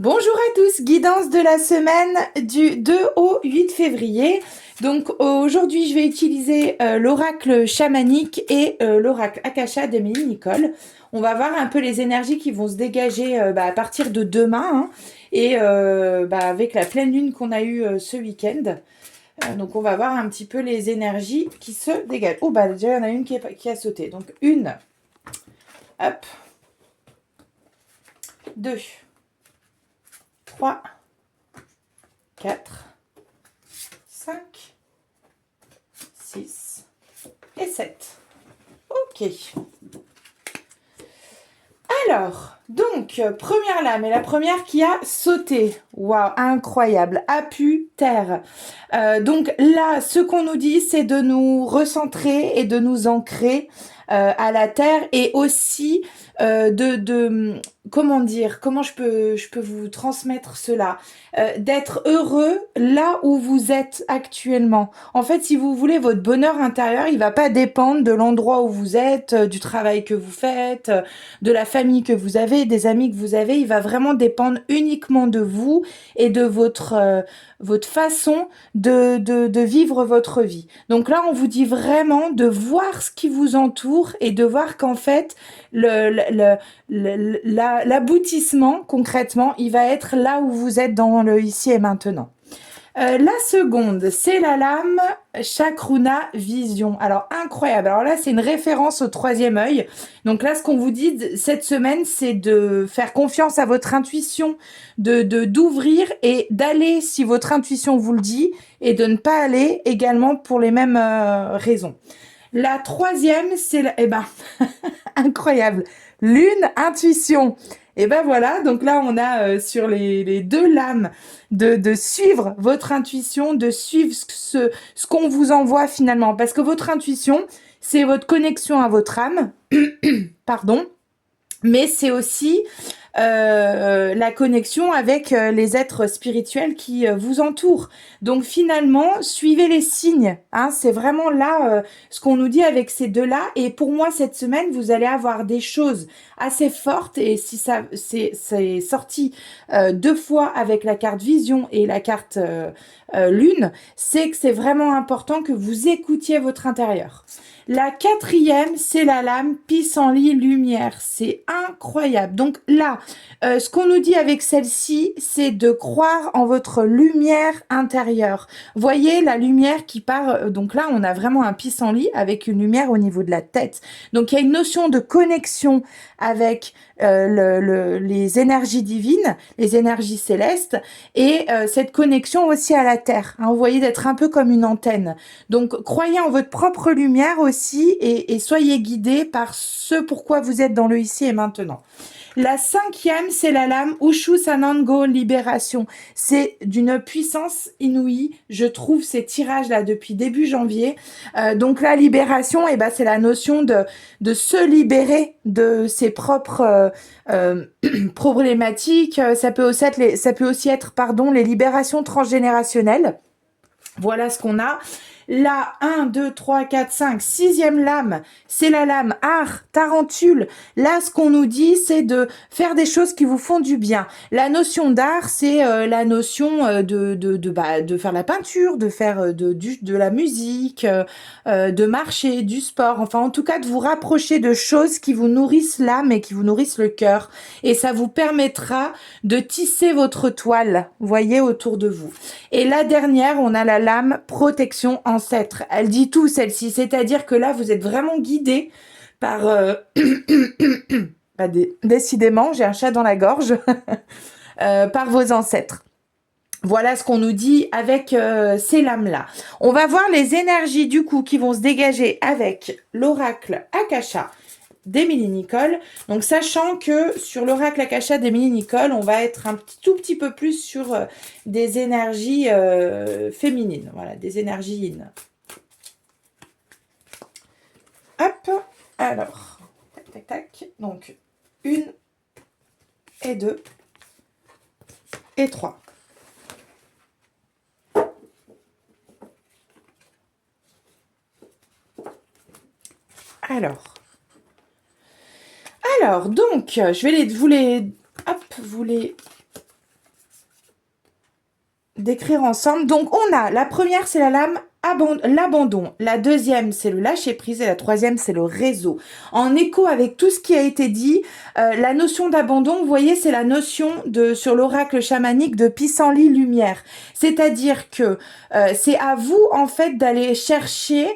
Bonjour à tous, guidance de la semaine du 2 au 8 février. Donc aujourd'hui je vais utiliser l'oracle chamanique et l'oracle Akasha d'Emilie Nicole. On va voir un peu les énergies qui vont se dégager à partir de demain et avec la pleine lune qu'on a eue ce week-end. Donc on va voir un petit peu les énergies qui se dégagent. Oh bah déjà il y en a une qui a sauté. Donc une, hop, deux, 3, 4, 5, 6 et 7. Ok. Alors, donc, première lame, et la première qui a sauté. Waouh, incroyable. A pu terre. Donc là, ce qu'on nous dit, c'est de nous recentrer et de nous ancrer à la terre et aussi comment dire, comment je peux vous transmettre cela, d'être heureux là où vous êtes actuellement. En fait, si vous voulez, votre bonheur intérieur, il va pas dépendre de l'endroit où vous êtes, du travail que vous faites, de la famille que vous avez, des amis que vous avez. Il va vraiment dépendre uniquement de vous et de votre façon de vivre votre vie. Donc là, on vous dit vraiment de voir ce qui vous entoure et de voir qu'en fait, l'aboutissement, concrètement, il va être là où vous êtes dans le ici et maintenant. La seconde, c'est la lame Chakruna Vision. Alors, incroyable. Alors là, c'est une référence au troisième œil. Donc là, ce qu'on vous dit cette semaine, c'est de faire confiance à votre intuition, d'ouvrir et d'aller si votre intuition vous le dit et de ne pas aller également pour les mêmes raisons. La troisième, c'est incroyable. Lune, intuition. Et ben voilà, donc là on a sur les deux lames de suivre votre intuition, de suivre ce qu'on vous envoie finalement. Parce que votre intuition, c'est votre connexion à votre âme, pardon, mais c'est aussi la connexion avec les êtres spirituels qui vous entourent. Donc finalement, suivez les signes. Hein, c'est vraiment là ce qu'on nous dit avec ces deux-là. Et pour moi, cette semaine, vous allez avoir des choses assez fortes. Et si ça c'est sorti deux fois avec la carte vision et la carte lune, c'est que c'est vraiment important que vous écoutiez votre intérieur. La quatrième, c'est la lame pissenlit lumière. C'est incroyable. Donc là, ce qu'on nous dit avec celle-ci, c'est de croire en votre lumière intérieure. Voyez la lumière qui part. Donc là, on a vraiment un pissenlit avec une lumière au niveau de la tête. Donc il y a une notion de connexion avec les énergies divines, les énergies célestes, et cette connexion aussi à la terre. Hein, vous voyez, d'être un peu comme une antenne. Donc croyez en votre propre lumière aussi et soyez guidés par ce pourquoi vous êtes dans le ici et maintenant. La cinquième, c'est la lame Ushu Sanango Libération. C'est d'une puissance inouïe. Je trouve ces tirages-là depuis début janvier. Donc la libération, c'est la notion de se libérer de ses propres problématiques. Ça peut aussi être, les libérations transgénérationnelles. Voilà ce qu'on a. La 1, 2, 3, 4, 5, sixième lame, c'est la lame art, tarentule. Là, ce qu'on nous dit, c'est de faire des choses qui vous font du bien. La notion d'art, c'est la notion de faire la peinture, de faire de la musique, de marcher, du sport. Enfin, en tout cas, de vous rapprocher de choses qui vous nourrissent l'âme et qui vous nourrissent le cœur. Et ça vous permettra de tisser votre toile, voyez, autour de vous. Et la dernière, on a la lame protection ancêtre. Elle dit tout, celle-ci. C'est-à-dire que là, vous êtes vraiment guidé par... décidément, j'ai un chat dans la gorge. Par vos ancêtres. Voilà ce qu'on nous dit avec ces lames-là. On va voir les énergies du coup qui vont se dégager avec l'oracle Akasha d'Emilie Nicole. Donc, sachant que sur l'oracle Akasha d'Emilie Nicole, on va être un tout petit peu plus sur des énergies féminines. Voilà, des énergies yin. Hop, alors, tac, tac, tac. Donc, 1 et 2 et 3. Alors, donc, je vais vous les décrire ensemble. Donc, on a la première, c'est la lame l'abandon. La deuxième, c'est le lâcher-prise. Et la troisième, c'est le réseau. En écho avec tout ce qui a été dit, la notion d'abandon, vous voyez, c'est la notion sur l'oracle chamanique de pissenlit lumière. C'est-à-dire que c'est à vous, en fait, d'aller chercher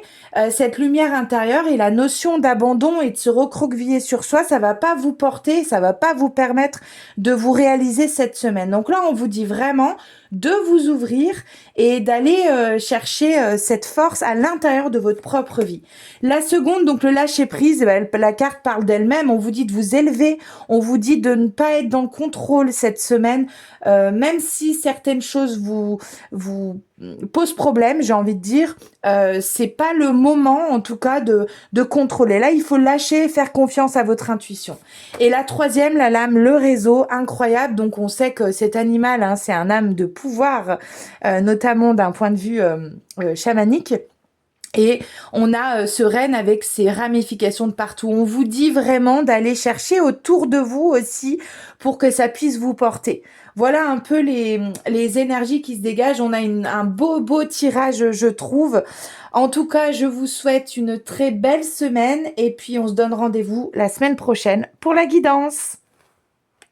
cette lumière intérieure, et la notion d'abandon et de se recroqueviller sur soi, ça va pas vous porter, ça va pas vous permettre de vous réaliser cette semaine. Donc là, on vous dit vraiment de vous ouvrir et d'aller chercher cette force à l'intérieur de votre propre vie. La seconde, donc le lâcher prise, la carte parle d'elle-même. On vous dit de vous élever, on vous dit de ne pas être dans le contrôle cette semaine, même si certaines choses vous posent problème, j'ai envie de dire, c'est pas le moment en tout cas de contrôler. Là, il faut lâcher et faire confiance à votre intuition. Et la troisième, la lame, le réseau, incroyable. Donc on sait que cet animal, hein, c'est un âme de pouvoir, notamment d'un point de vue chamanique. Et on a ce renne avec ses ramifications de partout. On vous dit vraiment d'aller chercher autour de vous aussi pour que ça puisse vous porter. Voilà un peu les énergies qui se dégagent. On a un beau tirage, je trouve. En tout cas, je vous souhaite une très belle semaine et puis on se donne rendez-vous la semaine prochaine pour la guidance.